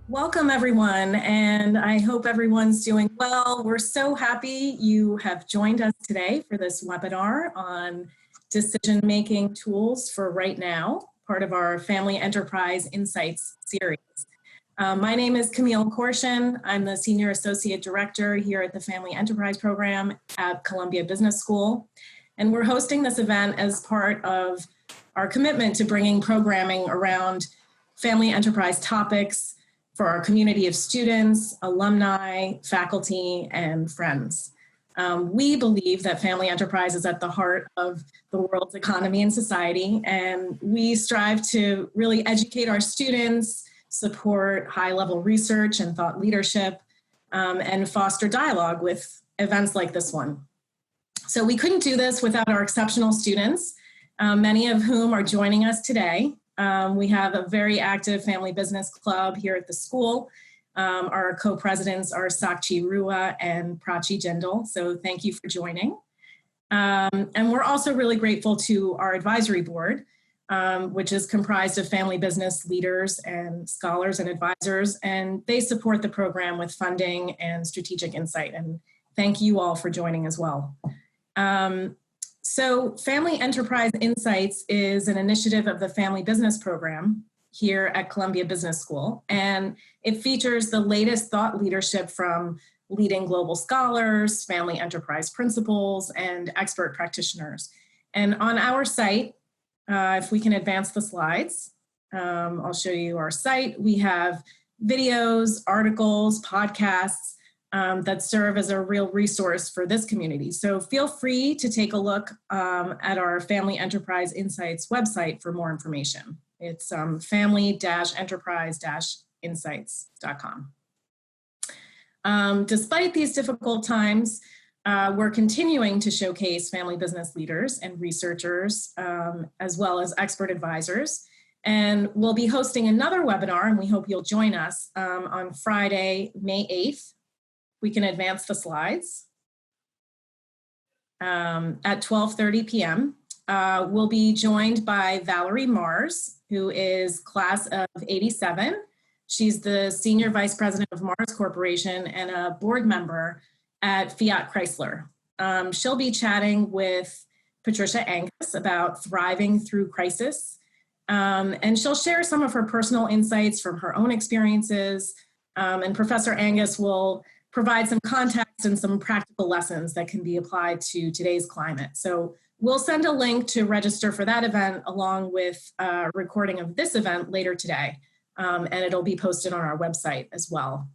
Welcome everyone, and I hope everyone's doing well. We're so happy you have joined us today for this webinar on decision-making tools for right now, part of our Family Enterprise Insights series. My name is Camille Korshin. I'm the Senior Associate Director here at the Family Enterprise Program at Columbia Business School. And we're hosting this event as part of our commitment to bringing programming around family enterprise topics for our community of students, alumni, faculty, and friends. We believe that family enterprise is at the heart of the world's economy and society, and we strive to really educate our students, support high-level research and thought leadership, and foster dialogue with events like this one. So we couldn't do this without our exceptional students, many of whom are joining us today. We have a very active family business club here at the school. Our co-presidents are Sakchi Rua and Prachi Jindal, so thank you for joining. And we're also really grateful to our advisory board, which is comprised of family business leaders and scholars and advisors, and they support the program with funding and strategic insight, and thank you all for joining as well. So Family Enterprise Insights is an initiative of the Family Business Program here at Columbia Business School, and it features the latest thought leadership from leading global scholars, family enterprise principals, and expert practitioners. And on our site, if we can advance the slides, I'll show you our site. We have videos, articles, podcasts, that serve as a real resource for this community. So feel free to take a look at our Family Enterprise Insights website for more information. It's family-enterprise-insights.com. Despite these difficult times, we're continuing to showcase family business leaders and researchers, as well as expert advisors. And we'll be hosting another webinar, and we hope you'll join us on Friday, May 8th. We can advance the slides. At 12:30 p.m. We'll be joined by Valerie Mars, who is class of 87. She's the Senior Vice President of Mars Corporation and a board member at Fiat Chrysler. She'll be chatting with Patricia Angus about thriving through crisis. And she'll share some of her personal insights from her own experiences. And Professor Angus will provide some context and some practical lessons that can be applied to today's climate. So we'll send a link to register for that event along with a recording of this event later today, and it'll be posted on our website as well.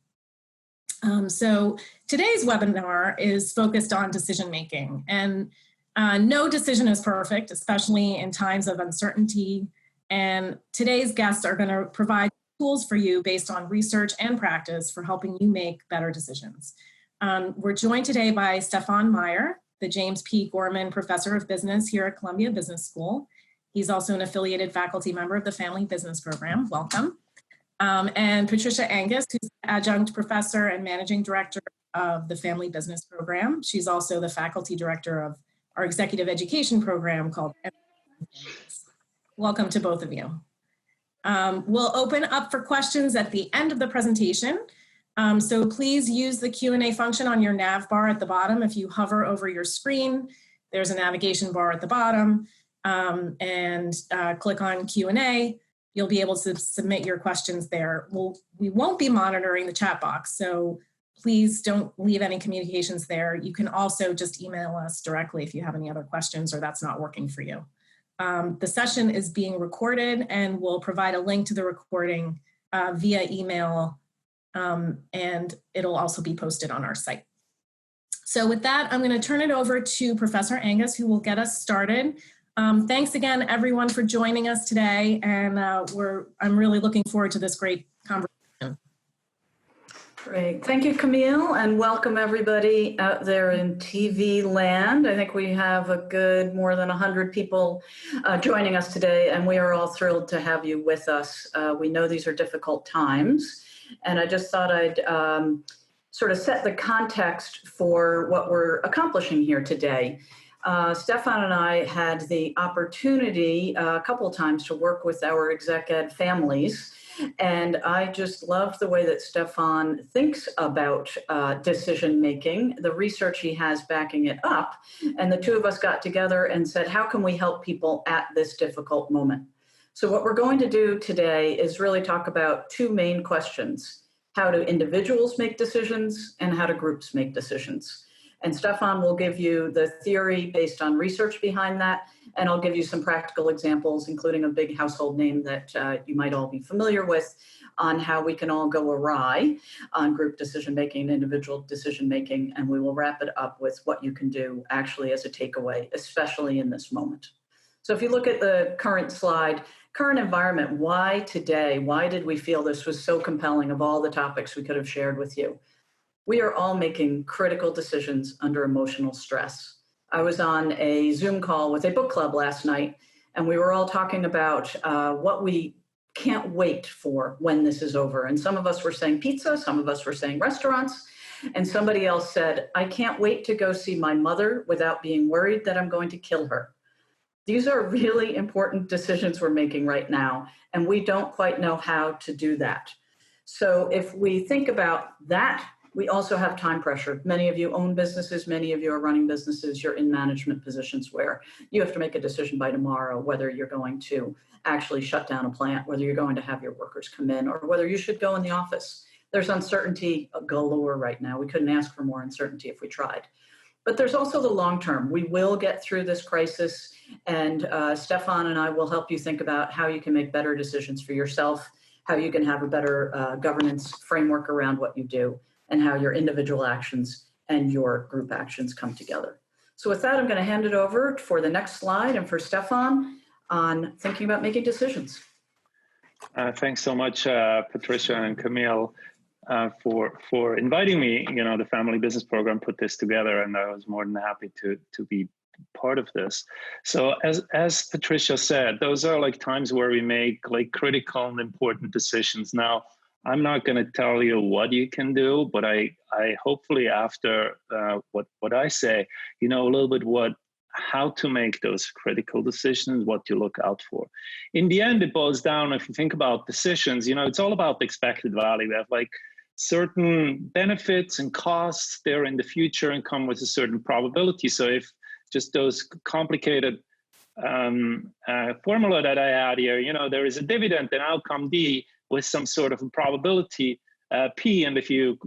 So today's webinar is focused on decision making, and no decision is perfect, especially in times of uncertainty. And today's guests are going to provide tools for you based on research and practice for helping you make better decisions. We're joined today by Stephan Meier, the James P. Gorman Professor of Business here at Columbia Business School. He's also an affiliated faculty member of the Family Business Program. Welcome. And Patricia Angus, who's Adjunct Professor and Managing Director of the Family Business Program. She's also the Faculty Director of our Executive Education Program called Welcome to both of you. We'll open up for questions at the end of the presentation. So please use the Q&A function on your nav bar at the bottom. If you hover over your screen, there's a navigation bar at the bottom, and click on Q&A. You'll be able to submit your questions there. We won't be monitoring the chat box, so please don't leave any communications there. You can also just email us directly if you have any other questions or that's not working for you. The session is being recorded, and we'll provide a link to the recording via email, and it'll also be posted on our site. So with that, I'm going to turn it over to Professor Angus, who will get us started. Thanks again, everyone, for joining us today, and I'm really looking forward to this great conversation. Great. Thank you, Camille, and welcome everybody out there in TV land. I think we have a good more than 100 people joining us today, and we are all thrilled to have you with us. We know these are difficult times, and I just thought I'd sort of set the context for what we're accomplishing here today. Stephan and I had the opportunity a couple of times to work with our exec ed families. And I just love the way that Stephan thinks about decision-making, the research he has backing it up. And the two of us got together and said, how can we help people at this difficult moment? So what we're going to do today is really talk about two main questions: how do individuals make decisions and how do groups make decisions? And Stephan will give you the theory based on research behind that, and I'll give you some practical examples, including a big household name that you might all be familiar with, on how we can all go awry on group decision-making and individual decision-making, and we will wrap it up with what you can do actually as a takeaway, especially in this moment. So if you look at the current slide, current environment, why today? Why did we feel this was so compelling of all the topics we could have shared with you? We are all making critical decisions under emotional stress. I was on a Zoom call with a book club last night, and we were all talking about what we can't wait for when this is over. And some of us were saying pizza, some of us were saying restaurants, and somebody else said, I can't wait to go see my mother without being worried that I'm going to kill her. These are really important decisions we're making right now, and we don't quite know how to do that. So if we think about that, we also have time pressure. Many of you own businesses, many of you are running businesses, you're in management positions where you have to make a decision by tomorrow whether you're going to actually shut down a plant, whether you're going to have your workers come in, or whether you should go in the office. There's uncertainty galore right now. We couldn't ask for more uncertainty if we tried. But there's also the long term. We will get through this crisis, and Stephan and I will help you think about how you can make better decisions for yourself, how you can have a better governance framework around what you do, and how your individual actions and your group actions come together. So with that, I'm going to hand it over for the next slide and for Stephan on thinking about making decisions. Thanks so much, Patricia and Camille, for inviting me. You know, the Family Business Program put this together, and I was more than happy to be part of this. So as Patricia said, those are like times where we make like critical and important decisions. Now, I'm not going to tell you what you can do, but I hopefully after what I say, you know a little bit how to make those critical decisions, what to look out for. In the end, it boils down, if you think about decisions, you know, it's all about the expected value. We have like certain benefits and costs there in the future and come with a certain probability. So if just those complicated formula that I had here, you know, there is a dividend and outcome D with some sort of a probability P, and if you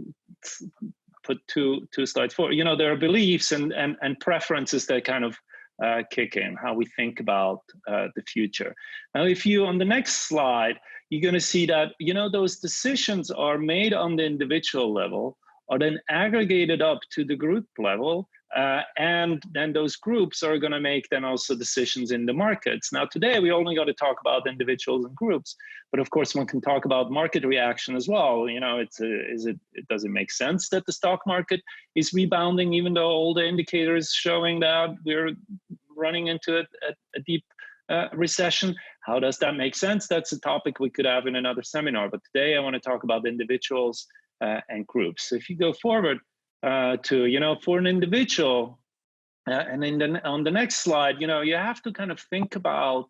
put two slides forward, you know, there are beliefs and preferences that kind of kick in, how we think about the future. Now, if you, on the next slide, you're going to see that, you know, those decisions are made on the individual level, are then aggregated up to the group level, and then those groups are going to make then also decisions in the markets. Now, today we only got to talk about individuals and groups, but of course one can talk about market reaction as well. You know, does it make sense that the stock market is rebounding, even though all the indicators showing that we're running into a deep recession? How does that make sense? That's a topic we could have in another seminar. But today I want to talk about individuals and groups. So if you go forward, you know, for an individual, and on the next slide, you know, you have to kind of think about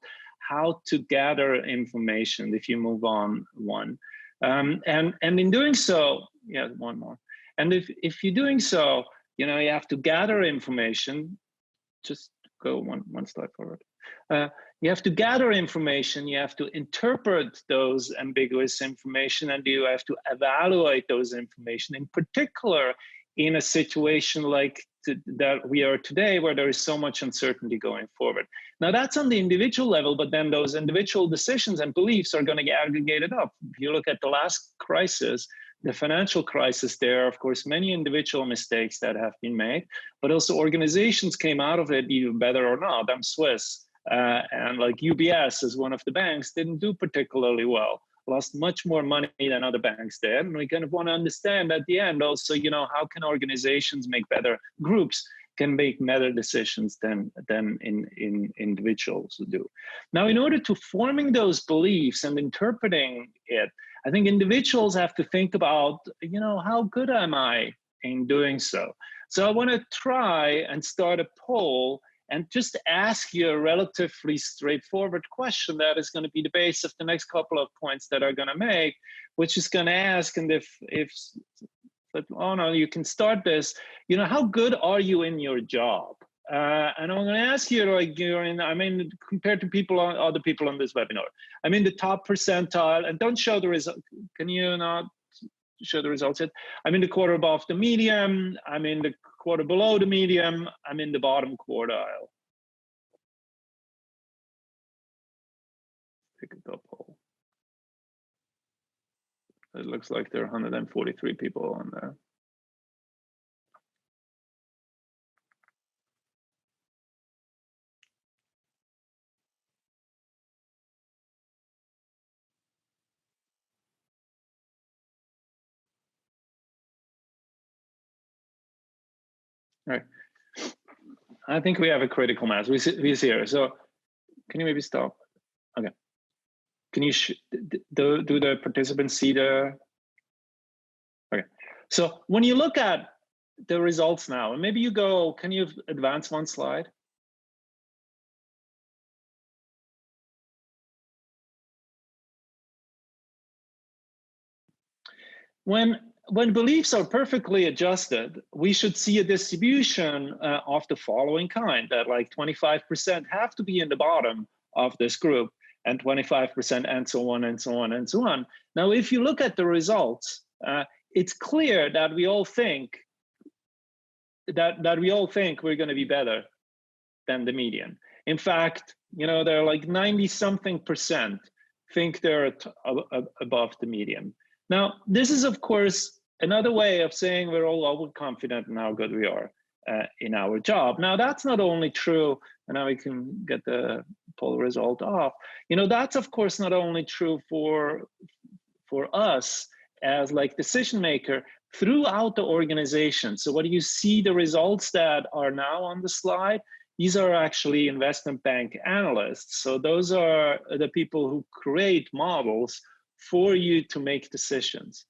how to gather information if you move on one. And in doing so, yeah, one more. And if you're doing so, you know, you have to gather information. Just go one slide forward. You have to gather information, you have to interpret those ambiguous information, and you have to evaluate those information, in particular in a situation like that we are today, where there is so much uncertainty going forward. Now that's on the individual level, but then those individual decisions and beliefs are going to get aggregated up. If you look at the last crisis, the financial crisis, there are, of course, many individual mistakes that have been made, but also organizations came out of it either better or not. I'm Swiss, and like UBS as one of the banks didn't do particularly well, lost much more money than other banks did. And we kind of want to understand at the end also, you know, how can organizations make better, groups can make better decisions than in individuals do. Now, in order to forming those beliefs and interpreting it, I think individuals have to think about, you know, how good am I in doing so? So I want to try and start a poll and just ask you a relatively straightforward question that is going to be the base of the next couple of points that are going to make, which is going to ask, and but oh no, you can start this, you know, how good are you in your job? And I'm going to ask you, like, compared to other people on this webinar, I'm in the top percentile, and don't show the result. Can you not show the results yet? I'm in the quarter above the medium. I'm in the quarter below the medium. I'm in the bottom quartile. Pick it up poll. It looks like there are 143 people on there. Right. I think we have a critical mass. We see here. So can you maybe stop? Okay. Can you do the participants see the? Okay. So when you look at the results now, and maybe you go, can you advance one slide? When beliefs are perfectly adjusted, we should see a distribution of the following kind, that like 25% have to be in the bottom of this group, and 25% and so on and so on and so on. Now, if you look at the results, it's clear that we all think we're going to be better than the median. In fact, you know, they're like 90-something% think they're above the median. Now, this is, of course, another way of saying we're all overconfident in how good we are in our job. Now, that's not only true, and now we can get the poll result off. You know, that's, of course, not only true for us as like decision maker throughout the organization. So what you see, the results that are now on the slide, these are actually investment bank analysts. So those are the people who create models for you to make decisions.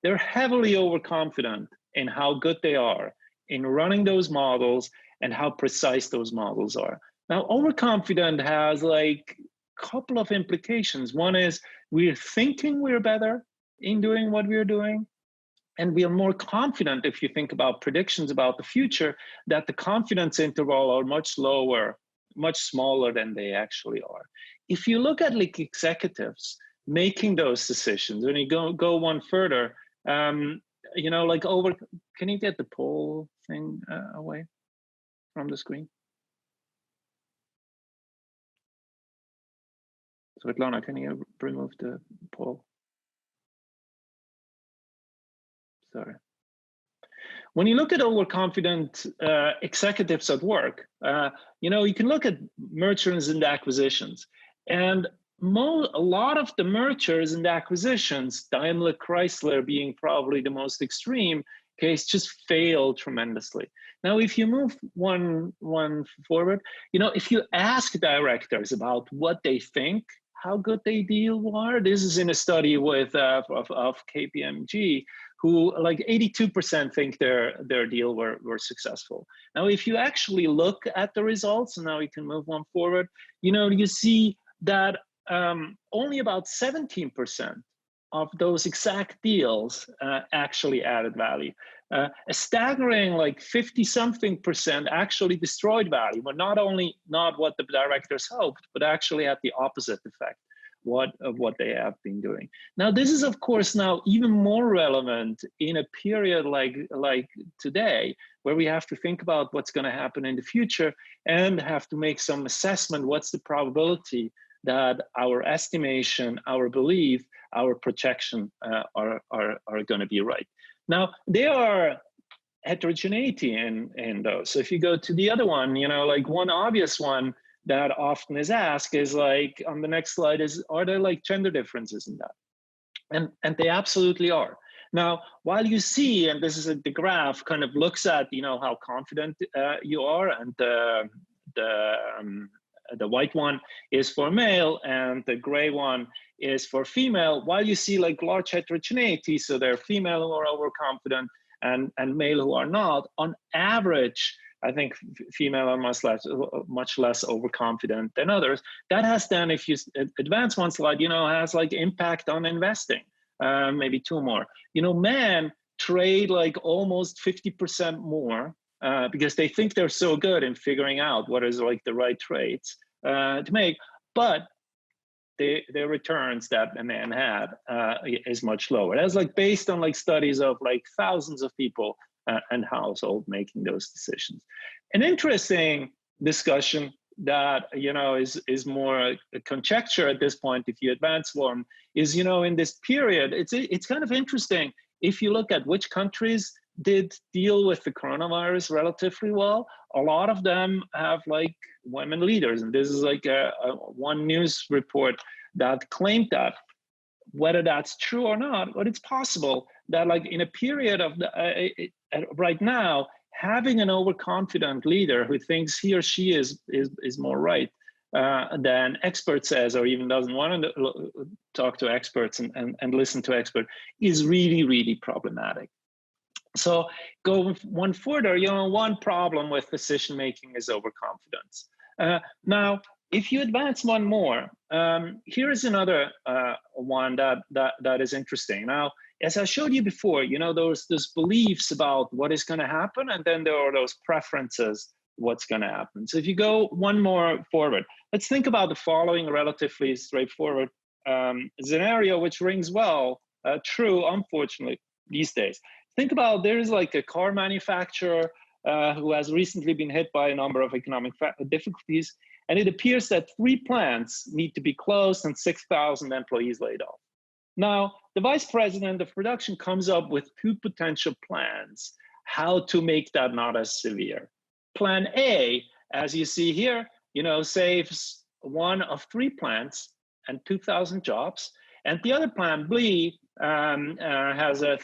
They're heavily overconfident in how good they are in running those models and how precise those models are. Now, overconfident has like a couple of implications. One is we're thinking we're better in doing what we're doing, and we are more confident, if you think about predictions about the future, that the confidence interval are much lower, much smaller than they actually are. If you look at like executives making those decisions, when you go one further, you know, like can you get the poll thing away from the screen? Svetlana, can you remove the poll? Sorry. When you look at overconfident executives at work, you know, you can look at mergers and acquisitions, and a lot of the mergers and acquisitions, Daimler Chrysler being probably the most extreme case, just failed tremendously. Now, if you move one forward, you know, if you ask directors about what they think, how good they deal are, this is in a study with of KPMG, who like 82% think their deal were successful. Now, if you actually look at the results, and now we can move one forward, you know, you see that only about 17% of those exact deals actually added value. A staggering like 50-something% actually destroyed value, but not what the directors hoped, but actually had the opposite effect of what they have been doing. Now, this is of course now even more relevant in a period like today, where we have to think about what's going to happen in the future and have to make some assessment. What's the probability that our estimation, our belief, our projection are going to be right? Now, there are heterogeneity in those. So if you go to the other one, you know, like one obvious one that often is asked is like on the next slide is, are there like gender differences in that? And they absolutely are. Now, while you see, and this is the graph kind of looks at, you know, how confident you are, and the white one is for male and the gray one is for female, while you see like large heterogeneity, so there are female who are overconfident and male who are not, on average, I think female are much less overconfident than others. That has then, if you advance one slide, has like impact on investing. Maybe two more. Men trade like almost 50% more because they think they're so good in figuring out what is like the right trades to make, but the returns that a man had is much lower. That's like based on like studies of like thousands of people and households making those decisions. An interesting discussion that is more a conjecture at this point, if you advance one, is in this period, it's kind of interesting if you look at which countries did deal with the coronavirus relatively well. A lot of them have like women leaders, and this is like a one news report that claimed that. Whether that's true or not, but it's possible that like in a period of right now, having an overconfident leader who thinks he or she is more right than expert says, or even doesn't want to talk to experts and listen to experts, is really, really problematic. So go one further, one problem with decision making is overconfidence. Now, if you advance one more, here is another one that is interesting. Now, as I showed you before, those beliefs about what is going to happen, and then there are those preferences, what's going to happen. So if you go one more forward, let's think about the following relatively straightforward scenario, which rings well true, unfortunately, these days. Think about there is like a car manufacturer who has recently been hit by a number of economic difficulties, and it appears that 3 plants need to be closed and 6,000 employees laid off. Now, the vice president of production comes up with 2 potential plans how to make that not as severe. Plan A, as you see here, saves 1 of 3 plants and 2,000 jobs, and the other plan B has a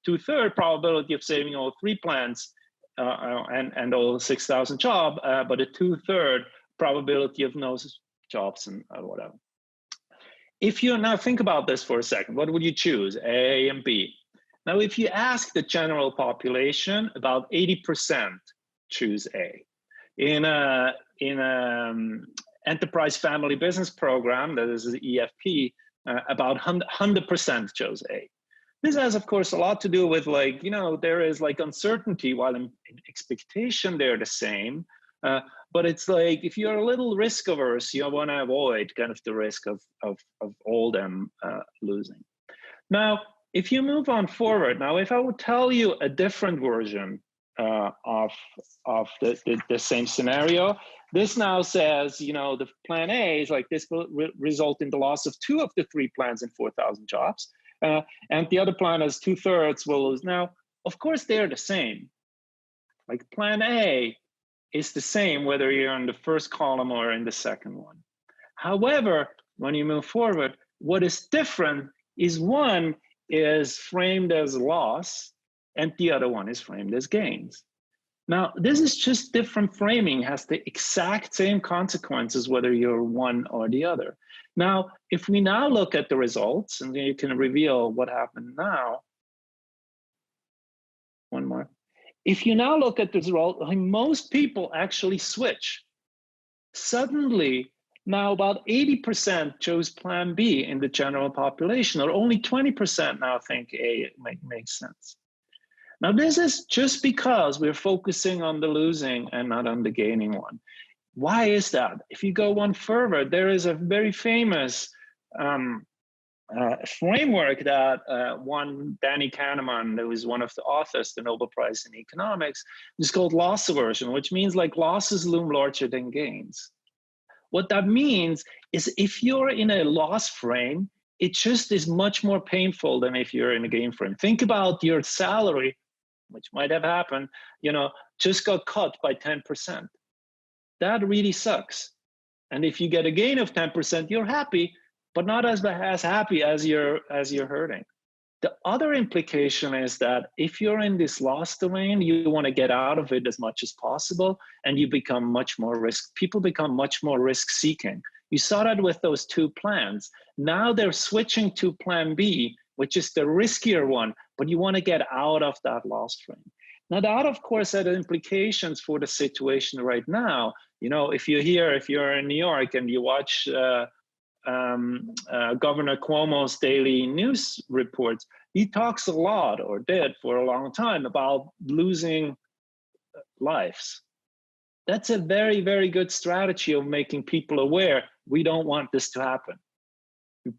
2/3 probability of saving all 3 plants and all 6,000 jobs, but a 2/3 probability of no jobs and whatever. If you now think about this for a second, what would you choose, A and B? Now, if you ask the general population, about 80% choose A. In a enterprise family business program, that is the EFP, about 100% chose A. This has, of course, a lot to do with like, there is like uncertainty, while in expectation they're the same. But it's like, if you're a little risk averse, you want to avoid kind of the risk of all them losing. Now, if you move on forward, now, if I would tell you a different version of the same scenario, this now says, the plan A is like, this will result in the loss of 2 of the 3 plants and 4,000 jobs. And the other plan is 2/3 will lose. Now, of course, they're the same. Like plan A is the same whether you're in the first column or in the second one. However, when you move forward, what is different is one is framed as loss and the other one is framed as gains. Now, this is just different framing, has the exact same consequences whether you're one or the other. Now, if we now look at the results, and you can reveal what happened now. One more. If you now look at the result, most people actually switch. Suddenly, now about 80% chose plan B in the general population, or only 20% now think A makes sense. Now, this is just because we're focusing on the losing and not on the gaining one. Why is that? If you go one further, there is a very famous framework that one Danny Kahneman, who is one of the authors, the Nobel Prize in Economics, is called loss aversion, which means like losses loom larger than gains. What that means is if you're in a loss frame, it just is much more painful than if you're in a gain frame. Think about your salary, which might have happened, just got cut by 10%. That really sucks. And if you get a gain of 10%, you're happy, but not as happy as you're hurting. The other implication is that if you're in this loss domain, you want to get out of it as much as possible, and you become much more people become much more risk seeking. You saw that with those 2 plans. Now they're switching to plan B, which is the riskier one, but you want to get out of that loss frame. Now that, of course, had implications for the situation right now. You know, if you're in New York and you watch Governor Cuomo's daily news reports, he talks a lot, or did for a long time, about losing lives. That's a very, very good strategy of making people aware we don't want this to happen.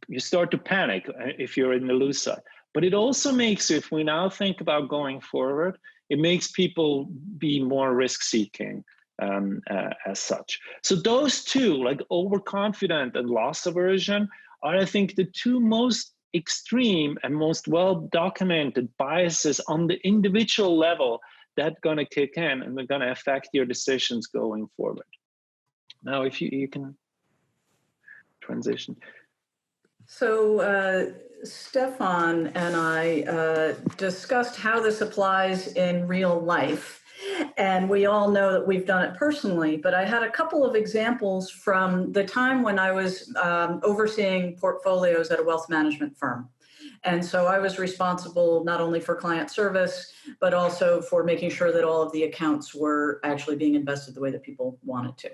You start to panic if you're in the lose side. But it also makes, if we now think about going forward, it makes people be more risk-seeking as such. So those two, like overconfident and loss aversion, are, I think, the two most extreme and most well-documented biases on the individual level that are going to kick in and they're going to affect your decisions going forward. Now, if you can transition. So Stephan and I discussed how this applies in real life. And we all know that we've done it personally, but I had a couple of examples from the time when I was overseeing portfolios at a wealth management firm. And so I was responsible not only for client service, but also for making sure that all of the accounts were actually being invested the way that people wanted to.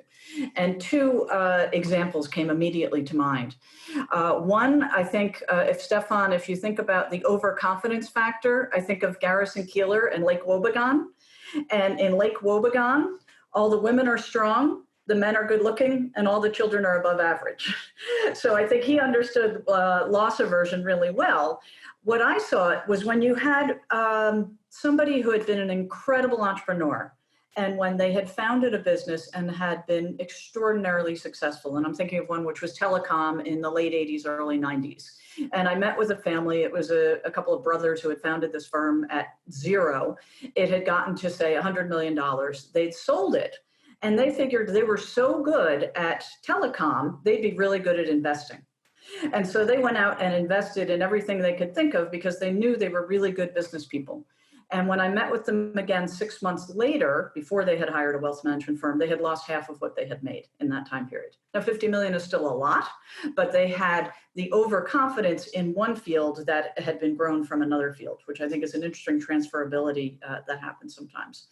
And two examples came immediately to mind. One, I think, if you think about the overconfidence factor, I think of Garrison Keillor and Lake Wobegon. And in Lake Wobegon, all the women are strong, the men are good looking, and all the children are above average. So I think he understood loss aversion really well. What I saw was when you had somebody who had been an incredible entrepreneur, and when they had founded a business and had been extraordinarily successful, and I'm thinking of one which was telecom in the late 80s, early 90s. And I met with a family. It was a couple of brothers who had founded this firm at zero. It had gotten to, say, $100 million. They'd sold it. And they figured they were so good at telecom, they'd be really good at investing. And so they went out and invested in everything they could think of because they knew they were really good business people. And when I met with them again 6 months later, before they had hired a wealth management firm, they had lost half of what they had made in that time period. Now, 50 million is still a lot, but they had the overconfidence in one field that had been grown from another field, which I think is an interesting transferability that happens sometimes.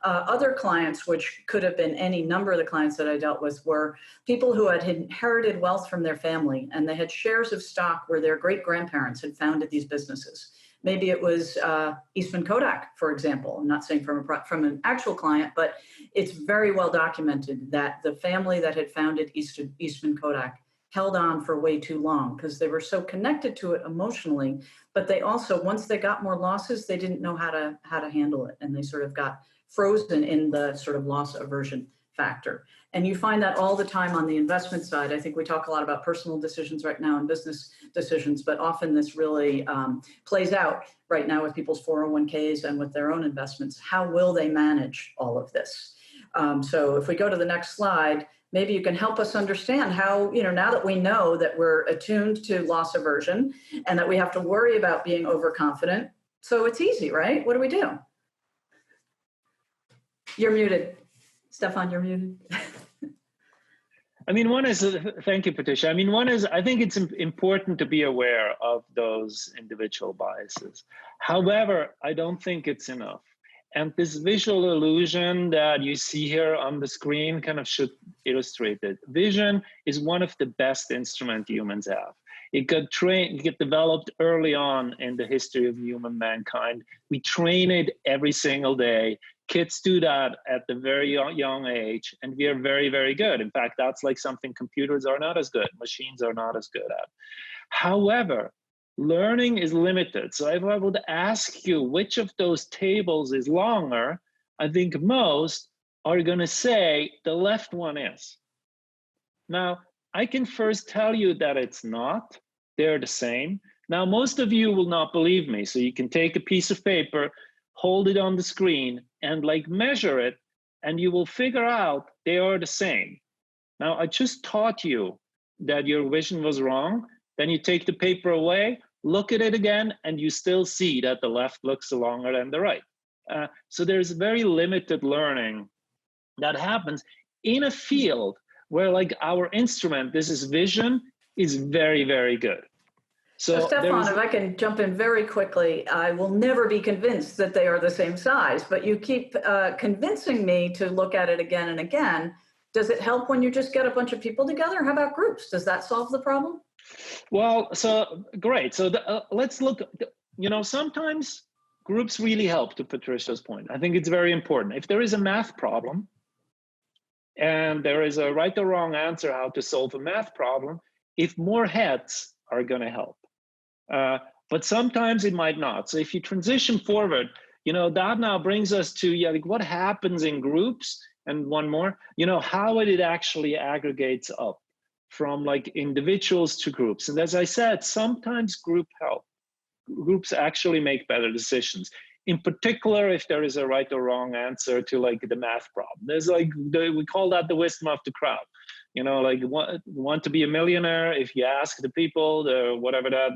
Other clients, which could have been any number of the clients that I dealt with, were people who had inherited wealth from their family, and they had shares of stock where their great-grandparents had founded these businesses. Maybe it was Eastman Kodak, for example. I'm not saying from an actual client, but it's very well documented that the family that had founded Eastman Kodak held on for way too long because they were so connected to it emotionally. But they also, once they got more losses, they didn't know how to handle it, and they sort of got frozen in the sort of loss aversion factor. And you find that all the time on the investment side. I think we talk a lot about personal decisions right now and business decisions, but often this really plays out right now with people's 401ks and with their own investments. How will they manage all of this? So if we go to the next slide, maybe you can help us understand how, now that we know that we're attuned to loss aversion and that we have to worry about being overconfident. So it's easy, right? What do we do? You're muted. Stephan, you're muted. I mean, one is, thank you, Patricia. I mean, one is, I think it's important to be aware of those individual biases. However, I don't think it's enough. And this visual illusion that you see here on the screen kind of should illustrate it. Vision is one of the best instruments humans have. It got developed early on in the history of mankind. We train it every single day. Kids do that at the very young age, and we are very, very good. In fact, that's like something computers are not as good, machines are not as good at. However, learning is limited. So if I would ask you which of those tables is longer, I think most are going to say the left one is. Now, I can first tell you that it's not. They're the same. Now, most of you will not believe me. So you can take a piece of paper, hold it on the screen, and measure it, and you will figure out they are the same. Now, I just taught you that your vision was wrong. Then you take the paper away, look at it again, and you still see that the left looks longer than the right. So there's very limited learning that happens in a field where our instrument, this is vision, is very, very good. So Stephan, if I can jump in very quickly, I will never be convinced that they are the same size, but you keep convincing me to look at it again and again. Does it help when you just get a bunch of people together? How about groups? Does that solve the problem? Well, so great. So let's look, sometimes groups really help, to Patricia's point. I think it's very important. If there is a math problem and there is a right or wrong answer how to solve a math problem, if more heads are going to help. But sometimes it might not. So if you transition forward, that now brings us to like what happens in groups, and one more, how it actually aggregates up from like individuals to groups. And as I said, sometimes groups actually make better decisions. In particular, if there is a right or wrong answer to like the math problem. There's like, we call that the wisdom of the crowd. Like want to be a millionaire, if you ask the people, whatever that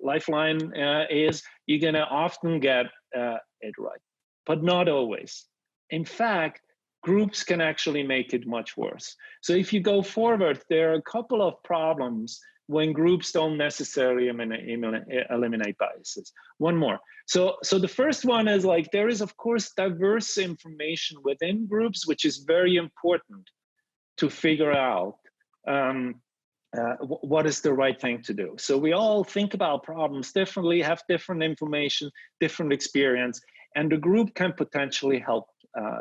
lifeline is, you're gonna often get it right, but not always. In fact, groups can actually make it much worse. So if you go forward, there are a couple of problems when groups don't necessarily eliminate biases. One more. So the first one is like, there is of course diverse information within groups, which is very important to figure out what is the right thing to do. So we all think about problems differently, have different information, different experience, and the group can potentially help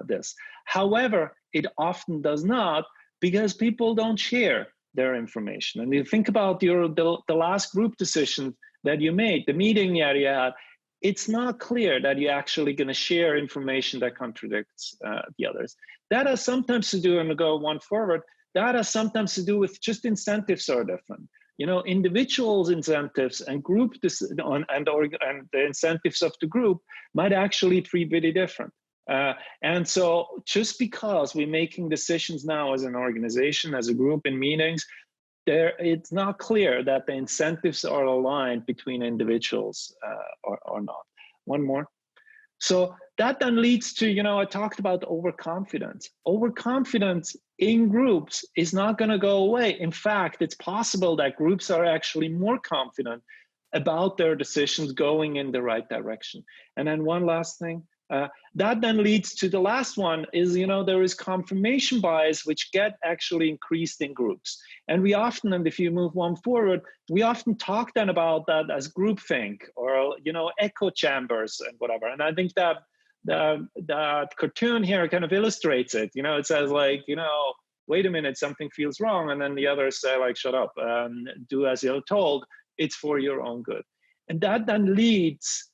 this. However, it often does not, because people don't share their information. And you think about the last group decision that you made, the meeting that you had, it's not clear that you're actually going to share information that contradicts the others. That has sometimes to do, and to go one forward, that has sometimes to do with just incentives are different. Individuals' incentives and group and the incentives of the group might actually be pretty different. And so just because we're making decisions now as an organization, as a group in meetings, it's not clear that the incentives are aligned between individuals or not. One more. So that then leads to, I talked about overconfidence. Overconfidence in groups is not going to go away. In fact, it's possible that groups are actually more confident about their decisions going in the right direction. And then one last thing. That then leads to the last one is, there is confirmation bias, which get actually increased in groups. And we often, and if you move one forward, we often talk then about that as groupthink or, echo chambers and whatever. And I think that that cartoon here kind of illustrates it. It says like, wait a minute, something feels wrong. And then the others say like, shut up, do as you're told, it's for your own good. And that then leads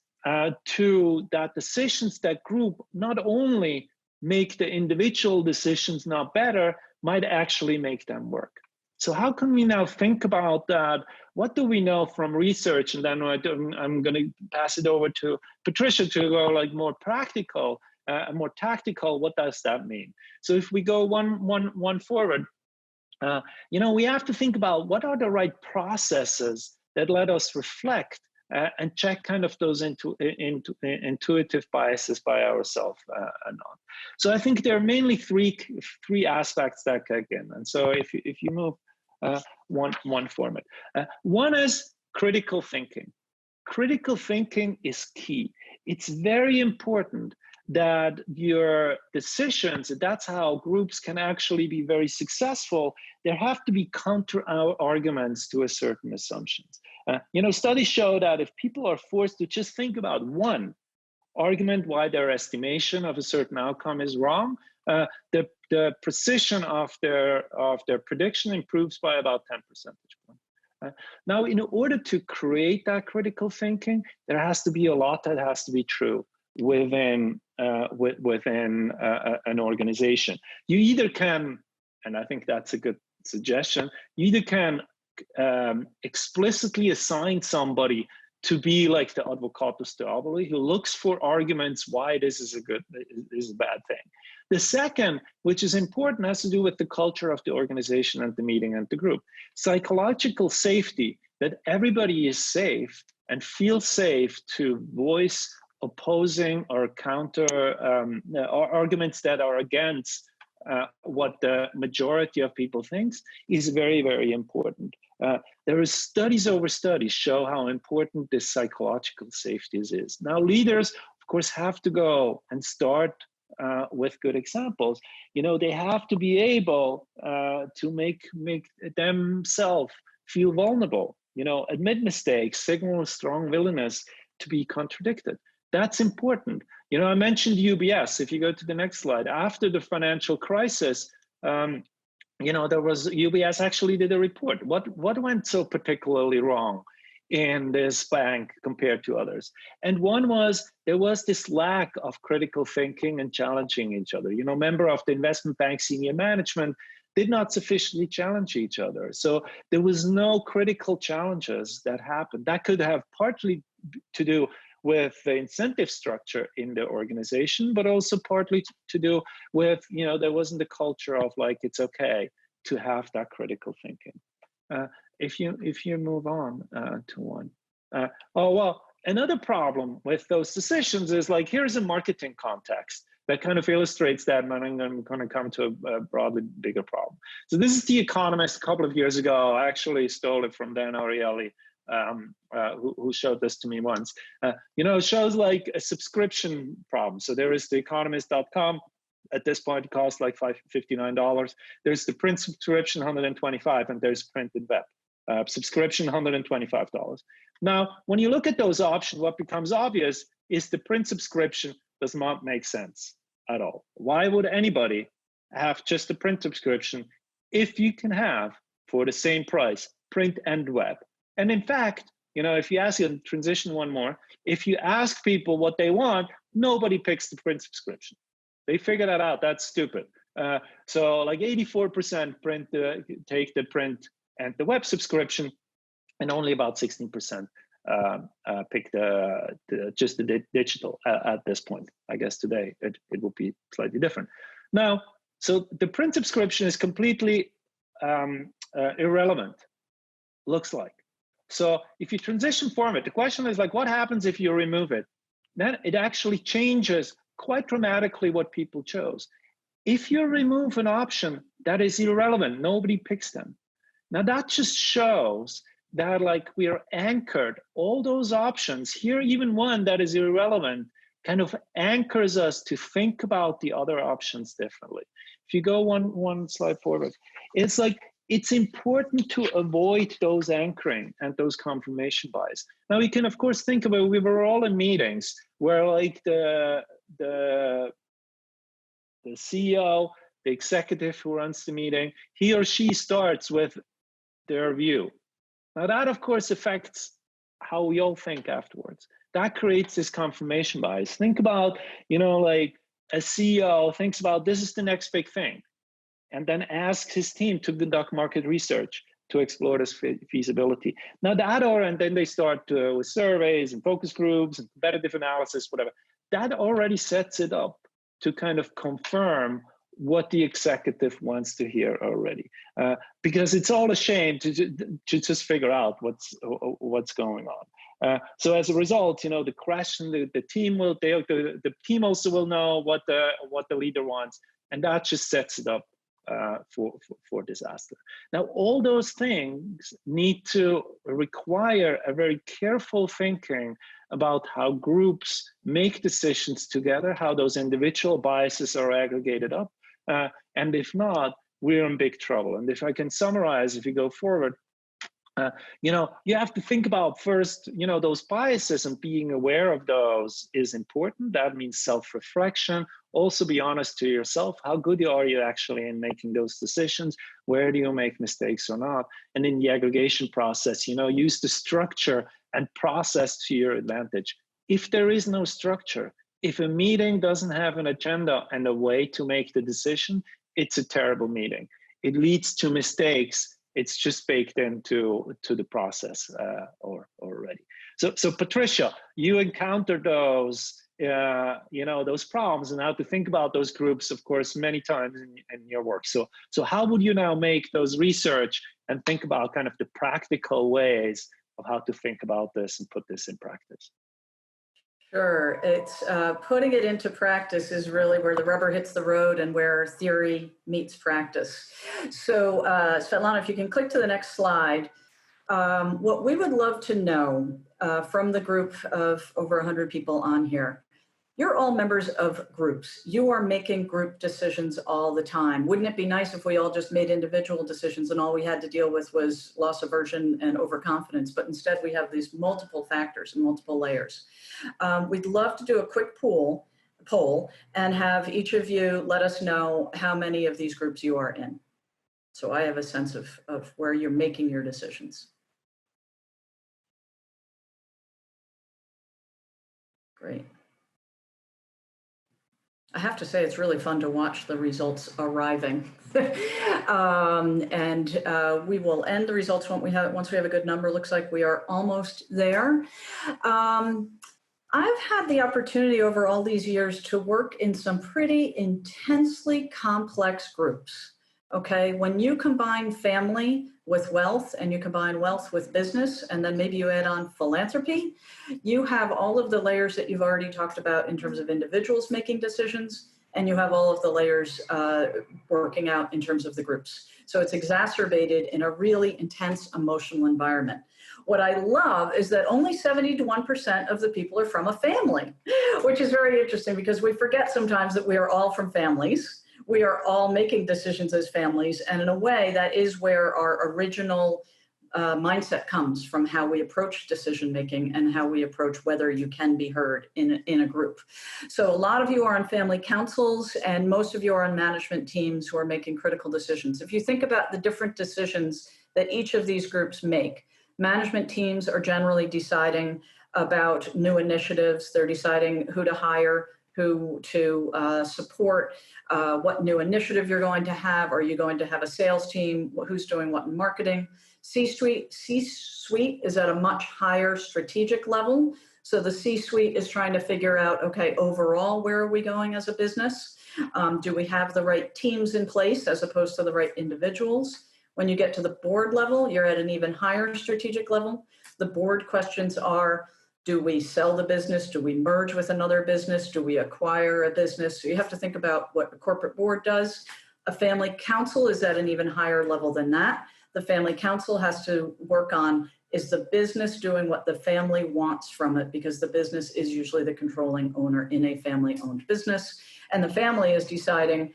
to that decisions that group not only make the individual decisions not better, might actually make them work. So how can we now think about that? What do we know from research? And then I'm going to pass it over to Patricia to go like more practical, more tactical. What does that mean? So if we go one forward, we have to think about what are the right processes that let us reflect and check kind of those intuitive biases by ourselves and not. So I think there are mainly three aspects that kick in. And so if you move one format, one is critical thinking. Critical thinking is key. It's very important that your decisions, that's how groups can actually be very successful. There have to be counter arguments to a certain assumptions. Studies show that if people are forced to just think about one argument why their estimation of a certain outcome is wrong, the precision of their prediction improves by about 10 percentage points. Now, in order to create that critical thinking, there has to be a lot that has to be true within an organization. You either can, and I think that's a good suggestion, you either can explicitly assign somebody to be like the advocatus diaboli, who looks for arguments why this is a bad thing. The second, which is important, has to do with the culture of the organization and the meeting and the group. Psychological safety, that everybody is safe and feels safe to voice opposing or counter arguments that are against what the majority of people thinks, is very, very important. There is studies over studies show how important this psychological safety is. Now, leaders, of course, have to go and start with good examples. You know, they have to be able to make themselves feel vulnerable, you know, admit mistakes, signal a strong willingness to be contradicted. That's important. You know, I mentioned UBS. If you go to the next slide, after the financial crisis, you know, there was UBS actually did a report. What went so particularly wrong in this bank compared to others? And one was there was this lack of critical thinking and challenging each other. You know, member of the investment bank senior management did not sufficiently challenge each other. So there was no critical challenges that happened. That could have partly to do with the incentive structure in the organization, but also partly to do with, you know, there wasn't a culture of like, it's okay to have that critical thinking. If you move on to one. Oh, well, another problem with those decisions is like, here's a marketing context that kind of illustrates that, and I'm going to come to a broadly bigger problem. So this is The Economist a couple of years ago. I actually stole it from Dan Ariely, who showed this to me once. You know, it shows like a subscription problem. So there is theeconomist.com. At this point, it costs like $59. There's the print subscription, $125, and there's printed web. Subscription, $125. Now, when you look at those options, what becomes obvious is the print subscription does not make sense at all. Why would anybody have just a print subscription if you can have, for the same price, print and web? And in fact, you know, if you ask, you transition one more, if you ask people what they want, nobody picks the print subscription. They figure that out. That's stupid. So like 84% take the print and the web subscription, and only about 16% pick just the digital at this point. I guess today it will be slightly different. Now, so the print subscription is completely irrelevant, looks like. So if you transition format, the question is like, what happens if you remove it? Then it actually changes quite dramatically what people chose. If you remove an option that is irrelevant, nobody picks them. Now that just shows that like we are anchored, all those options here, even one that is irrelevant, kind of anchors us to think about the other options differently. If you go one slide forward, it's like, it's important to avoid those anchoring and those confirmation bias. Now we can of course think about, we were all in meetings where like the CEO, the executive who runs the meeting, he or she starts with their view. Now that of course affects how we all think afterwards. That creates this confirmation bias. Think about, you know, like a CEO thinks about this is the next big thing, and then asks his team to conduct market research to explore this feasibility. Now and then they start with surveys and focus groups and competitive analysis, whatever. That already sets it up to kind of confirm what the executive wants to hear already, because it's all a shame to just figure out what's going on. So as a result, you know, the question, the team will, the team also will know what the leader wants, and that just sets it up for disaster. Now, all those things need to require a very careful thinking about how groups make decisions together, how those individual biases are aggregated up, and if not, we're in big trouble. And if I can summarize, if you go forward, you know, you have to think about first, you know, those biases, and being aware of those is important. That means self-reflection. Also be honest to yourself. How good are you actually in making those decisions? Where do you make mistakes or not? And in the aggregation process, you know, use the structure and process to your advantage. If there is no structure, if a meeting doesn't have an agenda and a way to make the decision, it's a terrible meeting. It leads to mistakes. It's just baked into the process already. So Patricia, you encountered those, you know, those problems and how to think about those groups, of course, many times in your work. So how would you now make those research and think about kind of the practical ways of how to think about this and put this in practice? Sure. It's putting it into practice is really where the rubber hits the road and where theory meets practice. So Svetlana, if you can click to the next slide. What we would love to know from the group of over 100 people on here, you're all members of groups. You are making group decisions all the time. Wouldn't it be nice if we all just made individual decisions and all we had to deal with was loss aversion and overconfidence, but instead we have these multiple factors and multiple layers. We'd love to do a quick poll and have each of you let us know how many of these groups you are in. So I have a sense of where you're making your decisions. Great. I have to say, it's really fun to watch the results arriving. We will end the results once we have a good number. Looks like we are almost there. I've had the opportunity over all these years to work in some pretty intensely complex groups. Okay, when you combine family with wealth and you combine wealth with business, and then maybe you add on philanthropy, you have all of the layers that you've already talked about in terms of individuals making decisions, and you have all of the layers working out in terms of the groups. So it's exacerbated in a really intense emotional environment. What I love is that only 71% of the people are from a family, which is very interesting because we forget sometimes that we are all from families. We are all making decisions as families, and in a way, that is where our original mindset comes from, how we approach decision making and how we approach whether you can be heard in a group. So a lot of you are on family councils, and most of you are on management teams who are making critical decisions. If you think about the different decisions that each of these groups make, management teams are generally deciding about new initiatives. They're deciding who to hire, who to support, what new initiative you're going to have. Are you going to have a sales team? Who's doing what in marketing? C-suite is at a much higher strategic level. So the C-suite is trying to figure out, okay, overall, where are we going as a business? Do we have the right teams in place as opposed to the right individuals? When you get to the board level, you're at an even higher strategic level. The board questions are, do we sell the business? Do we merge with another business? Do we acquire a business? So you have to think about what the corporate board does. A family council is at an even higher level than that. The family council has to work on, is the business doing what the family wants from it? Because the business is usually the controlling owner in a family-owned business. And the family is deciding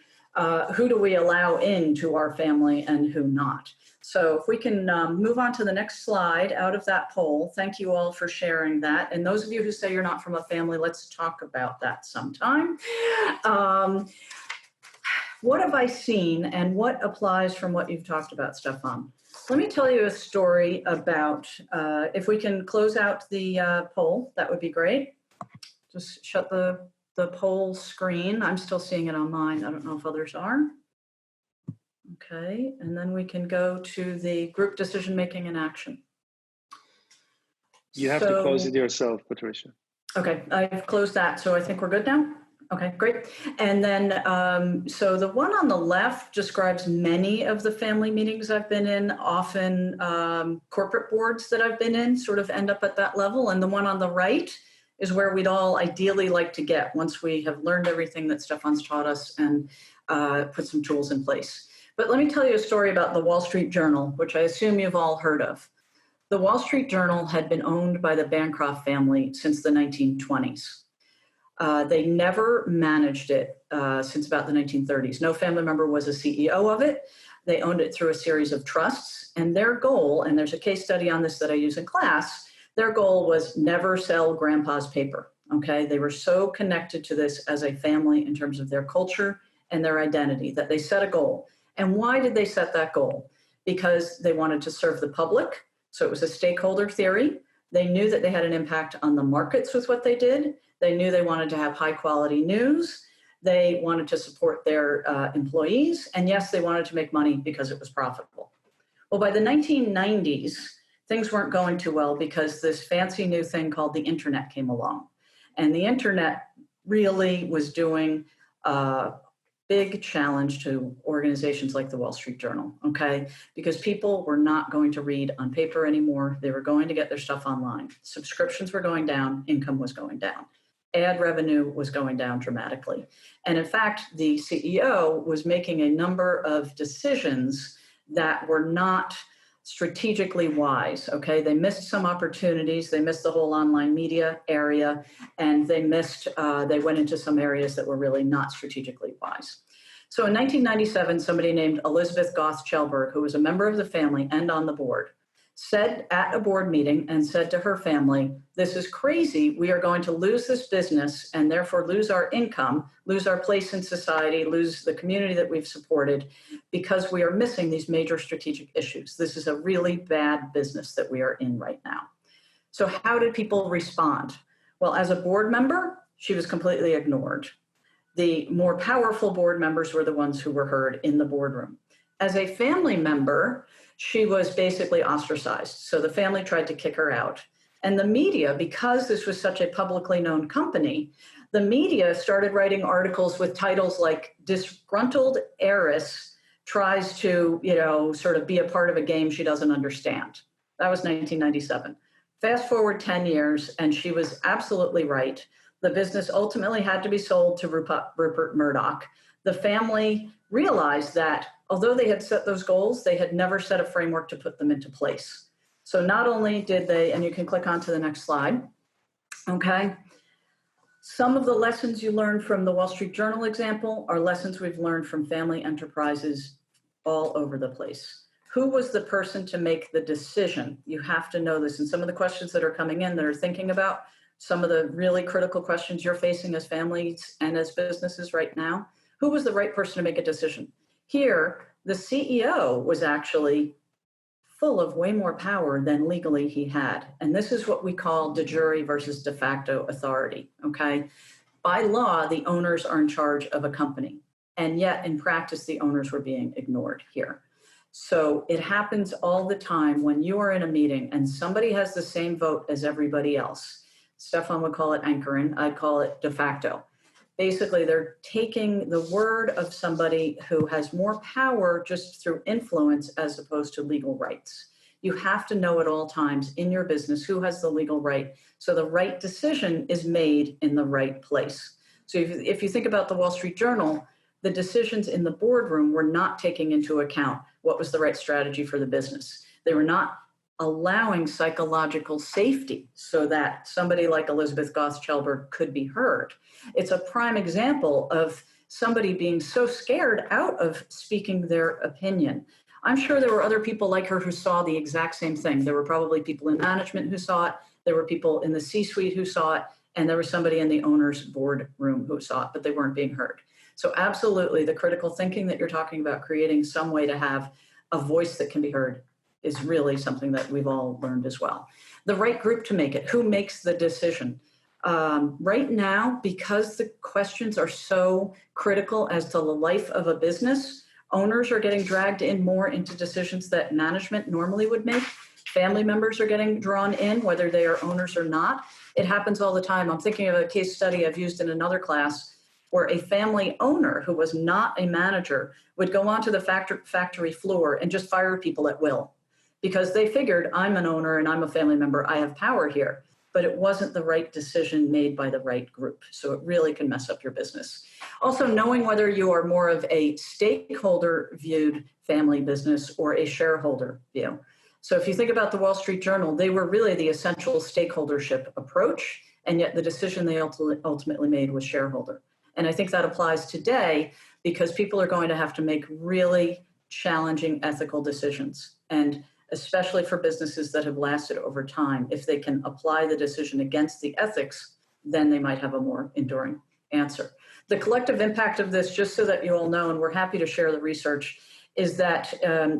who do we allow into our family and who not. So if we can move on to the next slide out of that poll. Thank you all for sharing that. And those of you who say you're not from a family, let's talk about that sometime. What have I seen and what applies from what you've talked about, Stephan? Let me tell you a story about, if we can close out the poll, that would be great. Just shut the poll screen. I'm still seeing it on mine. I don't know if others are. Okay, and then we can go to the group decision-making and action. You have to close it yourself, Patricia. Okay, I've closed that, so I think we're good now. Okay, great. And then, so the one on the left describes many of the family meetings I've been in, often corporate boards that I've been in sort of end up at that level. And the one on the right is where we'd all ideally like to get once we have learned everything that Stephan's taught us and put some tools in place. But let me tell you a story about the Wall Street Journal, which I assume you've all heard of. The Wall Street Journal had been owned by the Bancroft family since the 1920s. They never managed it since about the 1930s. No family member was a CEO of it. They owned it through a series of trusts. And their goal, and there's a case study on this that I use in class, their goal was never sell grandpa's paper, okay? They were so connected to this as a family in terms of their culture and their identity that they set a goal. And why did they set that goal? Because they wanted to serve the public. So it was a stakeholder theory. They knew that they had an impact on the markets with what they did. They knew they wanted to have high quality news. They wanted to support their employees. And yes, they wanted to make money because it was profitable. Well, by the 1990s, things weren't going too well because this fancy new thing called the internet came along. And the internet really was doing a big challenge to organizations like the Wall Street Journal, okay? Because people were not going to read on paper anymore. They were going to get their stuff online. Subscriptions were going down, income was going down. Ad revenue was going down dramatically. And in fact, the CEO was making a number of decisions that were not strategically wise, okay? They missed some opportunities. They missed the whole online media area, and they went into some areas that were really not strategically wise. So in 1997, somebody named Elizabeth Goth-Chelberg, who was a member of the family and on the board, said at a board meeting and said to her family, "This is crazy. We are going to lose this business and therefore lose our income, lose our place in society, lose the community that we've supported because we are missing these major strategic issues. This is a really bad business that we are in right now." So how did people respond? Well, as a board member, she was completely ignored. The more powerful board members were the ones who were heard in the boardroom. As a family member, she was basically ostracized. So the family tried to kick her out. And the media, because this was such a publicly known company, the media started writing articles with titles like "Disgruntled Heiress Tries to, sort of be a part of a game she doesn't understand." That was 1997. Fast forward 10 years, and she was absolutely right. The business ultimately had to be sold to Rupert Murdoch. The family realized that although they had set those goals, they had never set a framework to put them into place. So not only did they, and you can click on to the next slide, okay? Some of the lessons you learned from the Wall Street Journal example are lessons we've learned from family enterprises all over the place. Who was the person to make the decision? You have to know this. And some of the questions that are coming in that are thinking about some of the really critical questions you're facing as families and as businesses right now. Who was the right person to make a decision? Here, the CEO was actually full of way more power than legally he had. And this is what we call de jure versus de facto authority, okay? By law, the owners are in charge of a company. And yet, in practice, the owners were being ignored here. So it happens all the time when you are in a meeting and somebody has the same vote as everybody else. Stephan would call it anchoring. I'd call it de facto. Basically, they're taking the word of somebody who has more power just through influence as opposed to legal rights. You have to know at all times in your business who has the legal right, so the right decision is made in the right place. So if you think about the Wall Street Journal, the decisions in the boardroom were not taking into account what was the right strategy for the business. They were not allowing psychological safety so that somebody like Elizabeth Goth-Chelberg could be heard. It's a prime example of somebody being so scared out of speaking their opinion. I'm sure there were other people like her who saw the exact same thing. There were probably people in management who saw it. There were people in the C-suite who saw it. And there was somebody in the owner's boardroom who saw it, but they weren't being heard. So absolutely, the critical thinking that you're talking about, creating some way to have a voice that can be heard, is really something that we've all learned as well. The right group to make it, who makes the decision? Right now, because the questions are so critical as to the life of a business, owners are getting dragged in more into decisions that management normally would make. Family members are getting drawn in, whether they are owners or not. It happens all the time. I'm thinking of a case study I've used in another class where a family owner who was not a manager would go onto the factory floor and just fire people at will, because they figured, I'm an owner and I'm a family member, I have power here. But it wasn't the right decision made by the right group. So it really can mess up your business. Also, knowing whether you are more of a stakeholder viewed family business or a shareholder view. So if you think about the Wall Street Journal, they were really the essential stakeholdership approach, and yet the decision they ultimately made was shareholder. And I think that applies today because people are going to have to make really challenging ethical decisions. And especially for businesses that have lasted over time, if they can apply the decision against the ethics, then they might have a more enduring answer. The collective impact of this, just so that you all know, and we're happy to share the research, is that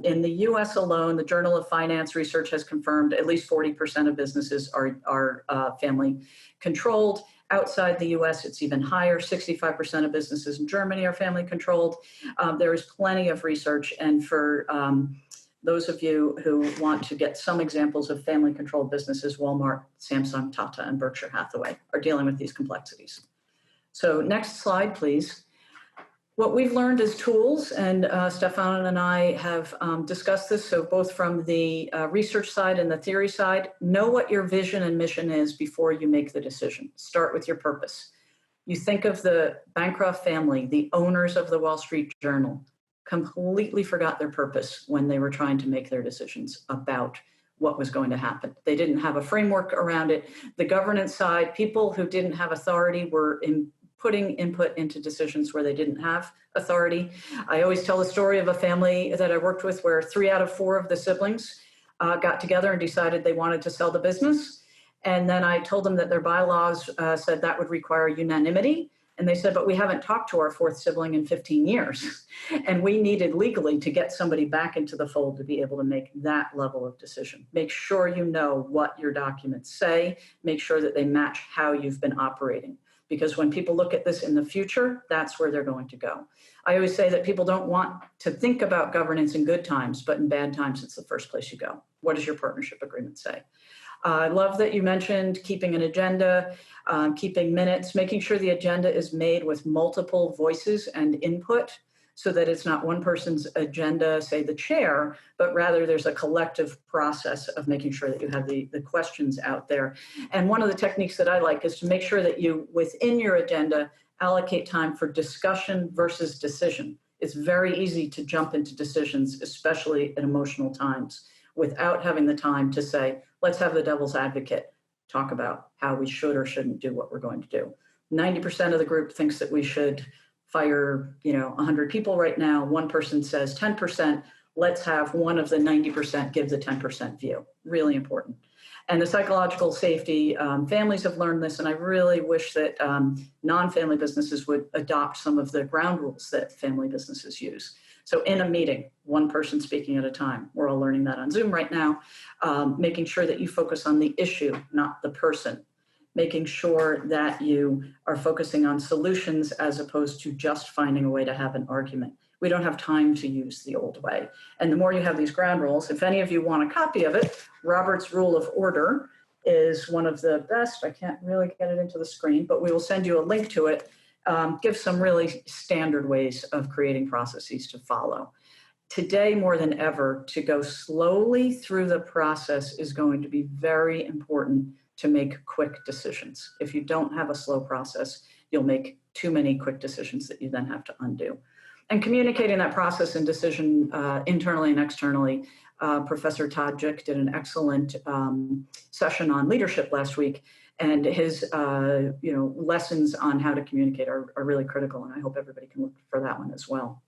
in the US alone, the Journal of Finance research has confirmed at least 40% of businesses are family controlled. Outside the US, it's even higher. 65% of businesses in Germany are family controlled. There is plenty of research, and for those of you who want to get some examples of family-controlled businesses, Walmart, Samsung, Tata, and Berkshire Hathaway are dealing with these complexities. So next slide, please. What we've learned as tools, and Stephan and I have discussed this, so both from the research side and the theory side, know what your vision and mission is before you make the decision. Start with your purpose. You think of the Bancroft family, the owners of the Wall Street Journal. completely forgot their purpose when they were trying to make their decisions about what was going to happen. They didn't have a framework around it. The governance side, people who didn't have authority were putting input into decisions where they didn't have authority. I always tell the story of a family that I worked with where 3 out of 4 of the siblings got together and decided they wanted to sell the business. And then I told them that their bylaws said that would require unanimity. And they said, but we haven't talked to our 4th sibling in 15 years. And we needed legally to get somebody back into the fold to be able to make that level of decision. Make sure you know what your documents say. Make sure that they match how you've been operating. Because when people look at this in the future, that's where they're going to go. I always say that people don't want to think about governance in good times, but in bad times, it's the first place you go. What does your partnership agreement say? I love that you mentioned keeping an agenda, keeping minutes, making sure the agenda is made with multiple voices and input so that it's not one person's agenda, say the chair, but rather there's a collective process of making sure that you have the questions out there. And one of the techniques that I like is to make sure that you, within your agenda, allocate time for discussion versus decision. It's very easy to jump into decisions, especially at emotional times, without having the time to say, let's have the devil's advocate talk about how we should or shouldn't do what we're going to do. 90% of the group thinks that we should fire, 100 people right now. One person says 10%. Let's have one of the 90% give the 10% view. Really important. And the psychological safety, families have learned this, and I really wish that non-family businesses would adopt some of the ground rules that family businesses use. So in a meeting, one person speaking at a time. We're all learning that on Zoom right now. Making sure that you focus on the issue, not the person. Making sure that you are focusing on solutions as opposed to just finding a way to have an argument. We don't have time to use the old way. And the more you have these ground rules, if any of you want a copy of it, Robert's Rule of Order is one of the best. I can't really get it into the screen, but we will send you a link to it. Give some really standard ways of creating processes to follow. Today, more than ever, to go slowly through the process is going to be very important to make quick decisions. If you don't have a slow process, you'll make too many quick decisions that you then have to undo. And communicating that process and decision internally and externally. Professor Tajik did an excellent session on leadership last week, and his lessons on how to communicate are really critical, and I hope everybody can look for that one as well.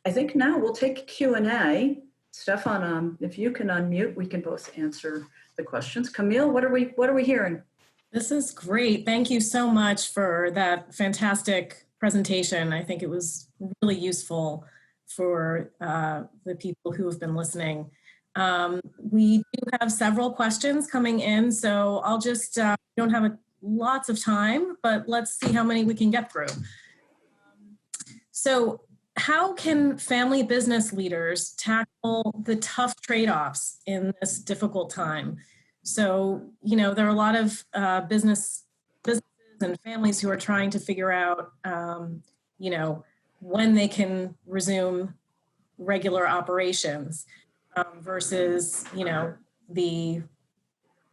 I think now we'll take Q&A. Stephan, if you can unmute, we can both answer the questions. Camille, what are we hearing? This is great. Thank you so much for that fantastic presentation. I think it was really useful for the people who have been listening. We do have several questions coming in, so I'll just, don't have lots of time, but let's see how many we can get through. So how can family business leaders tackle the tough trade-offs in this difficult time? So, there are a lot of businesses and families who are trying to figure out, when they can resume regular operations versus, the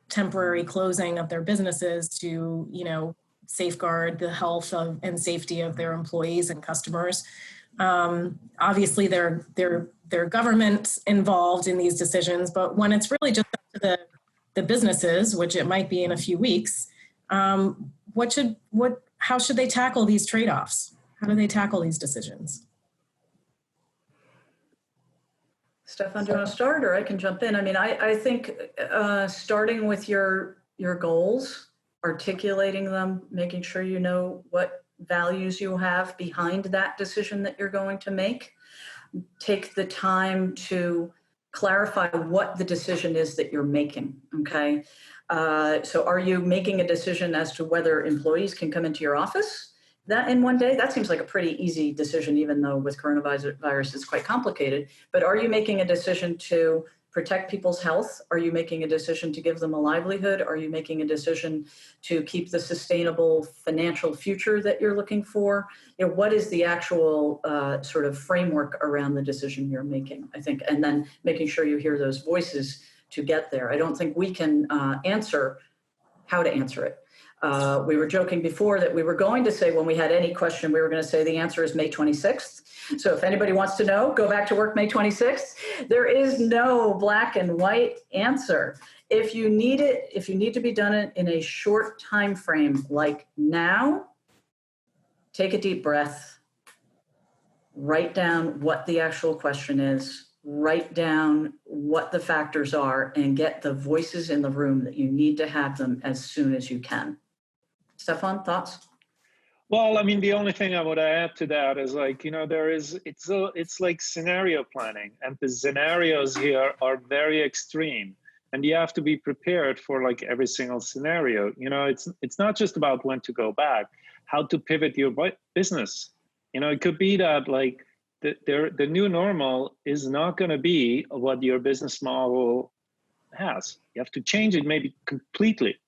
temporary closing of their businesses to, safeguard the health and safety of their employees and customers. Obviously, there are governments involved in these decisions, but when it's really just up to the businesses, which it might be in a few weeks, how should they tackle these trade-offs? How do they tackle these decisions? Stephan, do you want to start, or I can jump in? I mean, I think starting with your goals, articulating them, making sure you know what values you have behind that decision that you're going to make. Take the time to clarify what the decision is that you're making, okay? So are you making a decision as to whether employees can come into your office that in one day? That seems like a pretty easy decision, even though with coronavirus it's quite complicated. But are you making a decision to protect people's health? Are you making a decision to give them a livelihood? Are you making a decision to keep the sustainable financial future that you're looking for? What is the actual sort of framework around the decision you're making, I think, and then making sure you hear those voices to get there. I don't think we can answer how to answer it. We were joking before that we were going to say when we had any question, we were going to say the answer is May 26th. So if anybody wants to know, go back to work May 26th. There is no black and white answer. If you need it, if you need to be done in a short time frame like now, take a deep breath, write down what the actual question is, write down what the factors are, and get the voices in the room that you need to have them as soon as you can. Stephan, thoughts? Well, I mean, the only thing I would add to that is like, you know, it's like scenario planning, and the scenarios here are very extreme, and you have to be prepared for like every single scenario. You know, it's not just about when to go back, how to pivot your business. You know, it could be that like the new normal is not going to be what your business model has. You have to change it maybe completely,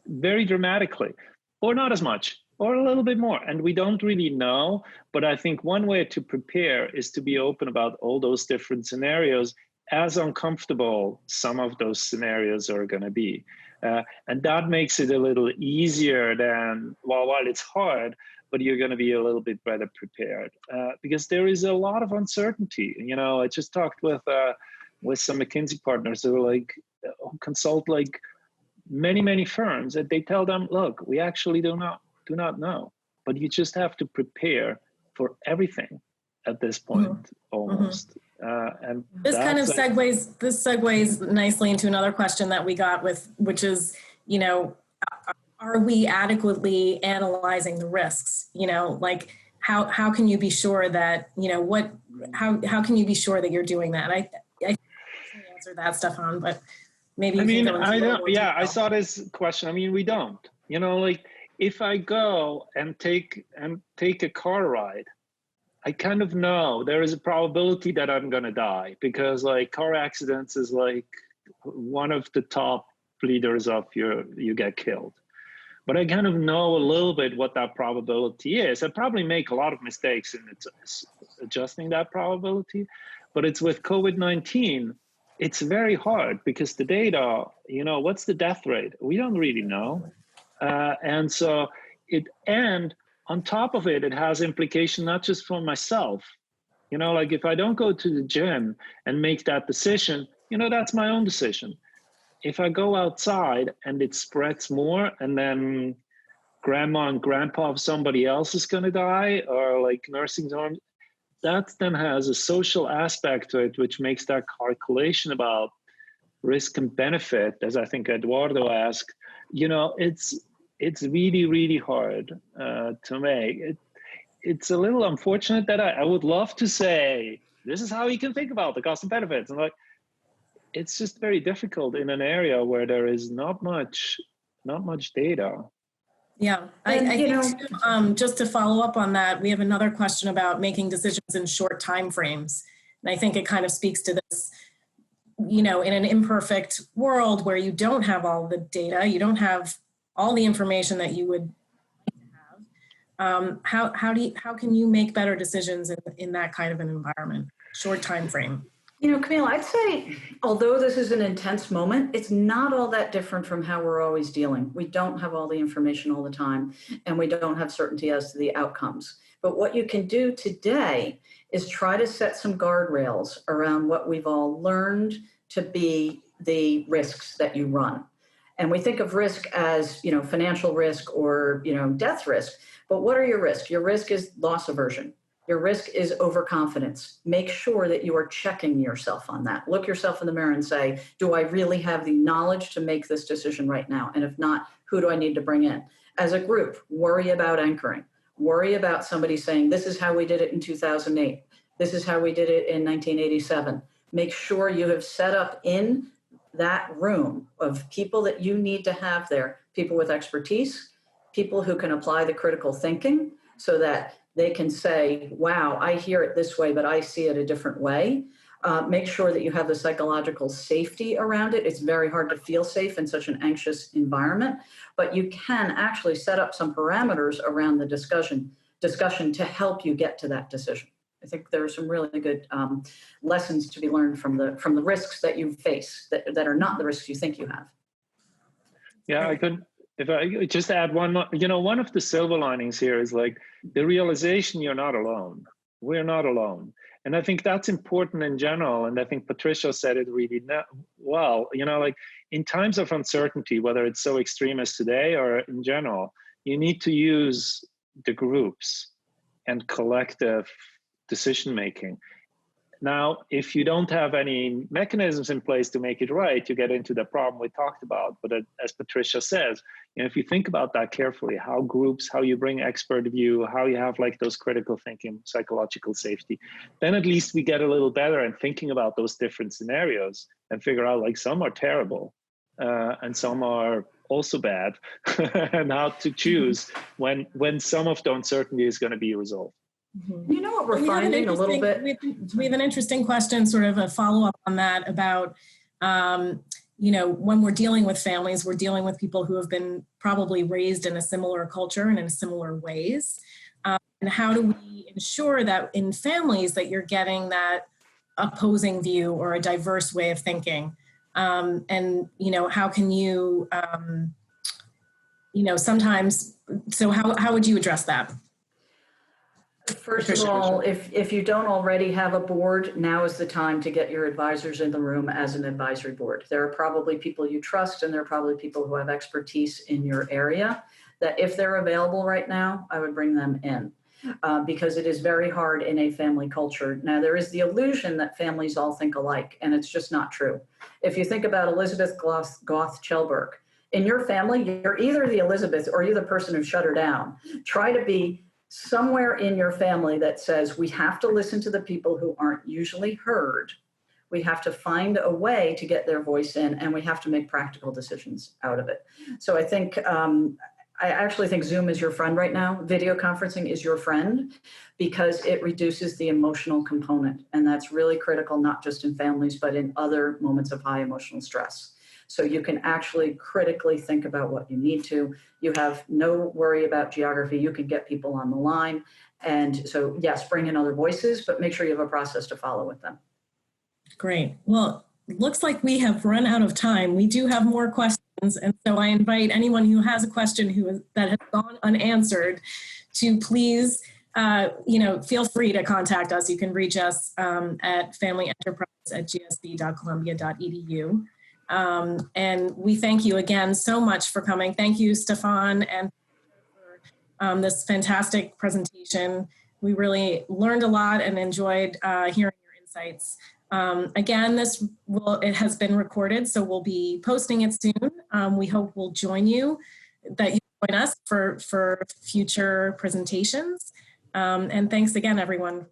very dramatically, or not as much, or a little bit more. And we don't really know. But I think one way to prepare is to be open about all those different scenarios, as uncomfortable some of those scenarios are going to be. And that makes it a little easier than, well, while it's hard, but you're going to be a little bit better prepared because there is a lot of uncertainty. You know, I just talked with some McKinsey partners who are like, who consult like many firms, and they tell them, look, we actually do not know, but you just have to prepare for everything at this point, almost. And this kind of segues nicely into another question that we got which is, you know, are we adequately analyzing the risks? You know, like how can you be sure that, you know, how can you be sure that you're doing that? I can't answer that, Stephan, but maybe you can go into a little more detail. I saw this question. I mean, we don't, you know, like if I go and take a car ride, I kind of know there is a probability that I'm going to die, because like car accidents is like one of the top leaders of you get killed. But I kind of know a little bit what that probability is. I probably make a lot of mistakes in adjusting that probability, but it's with COVID-19, it's very hard because the data, you know, what's the death rate? We don't really know. And on top of it, it has implication not just for myself. You know, like if I don't go to the gym and make that decision, you know, that's my own decision. If I go outside and it spreads more, and then grandma and grandpa of somebody else is going to die, or like nursing home, that then has a social aspect to it, which makes that calculation about risk and benefit, as I think Eduardo asked, you know, it's really, really hard to make. It's a little unfortunate that I would love to say, this is how you can think about the cost and benefits. And like, it's just very difficult in an area where there is not much data. Yeah, I think just to follow up on that, we have another question about making decisions in short time frames. And I think it kind of speaks to this, you know, in an imperfect world where you don't have all the data, you don't have all the information that you would have. How can you make better decisions in that kind of an environment, short time frame? You know, Camille, I'd say, although this is an intense moment, it's not all that different from how we're always dealing. We don't have all the information all the time, and we don't have certainty as to the outcomes. But what you can do today is try to set some guardrails around what we've all learned to be the risks that you run. And we think of risk as, you know, financial risk or, you know, death risk. But what are your risks? Your risk is loss aversion. Your risk is overconfidence. Make sure that you are checking yourself on that. Look yourself in the mirror and say, do I really have the knowledge to make this decision right now? And if not, who do I need to bring in? As a group, worry about anchoring. Worry about somebody saying, this is how we did it in 2008. This is how we did it in 1987. Make sure you have set up in that room of people that you need to have there, people with expertise, people who can apply the critical thinking so that they can say, wow, I hear it this way, but I see it a different way. Make sure that you have the psychological safety around it. It's very hard to feel safe in such an anxious environment, but you can actually set up some parameters around the discussion to help you get to that decision. I think there are some really good lessons to be learned from the risks that you face that are not the risks you think you have. Yeah, if I just add one more, one of the silver linings here is like the realization you're not alone. We're not alone. And I think that's important in general. And I think Patricia said it really well, like in times of uncertainty, whether it's so extreme as today or in general, you need to use the groups and collective decision-making. Now, if you don't have any mechanisms in place to make it right, you get into the problem we talked about. But as Patricia says, if you think about that carefully, how groups, how you bring expert view, how you have like those critical thinking, psychological safety, then at least we get a little better in thinking about those different scenarios and figure out like some are terrible and some are also bad and how to choose when some of the uncertainty is going to be resolved. You know what we're finding a little bit? We have an interesting question, sort of a follow-up on that about, when we're dealing with families, we're dealing with people who have been probably raised in a similar culture and in similar ways. And how do we ensure that in families that you're getting that opposing view or a diverse way of thinking? And, how can you, sometimes, so how would you address that? First of all, if you don't already have a board, now is the time to get your advisors in the room as an advisory board. There are probably people you trust, and there are probably people who have expertise in your area that if they're available right now, I would bring them in because it is very hard in a family culture. Now, there is the illusion that families all think alike, and it's just not true. If you think about Elizabeth Goth-Chelberg, in your family, you're either the Elizabeth or you're the person who shut her down. Try to be somewhere in your family that says we have to listen to the people who aren't usually heard. We have to find a way to get their voice in, and we have to make practical decisions out of it. So I think, I actually think Zoom is your friend right now. Video conferencing is your friend because it reduces the emotional component. And that's really critical, not just in families, but in other moments of high emotional stress. So you can actually critically think about what you need to. You have no worry about geography. You can get people on the line. And so, yes, bring in other voices, but make sure you have a process to follow with them. Great. Well, looks like we have run out of time. We do have more questions. And so I invite anyone who has a question that has gone unanswered to please, feel free to contact us. You can reach us at familyenterprise@gsb.columbia.edu. And we thank you again so much for coming. Thank you, Stephan, and for this fantastic presentation. We really learned a lot and enjoyed hearing your insights. Again, it has been recorded, so we'll be posting it soon. We hope we'll join you, that you join us for future presentations. And thanks again, everyone.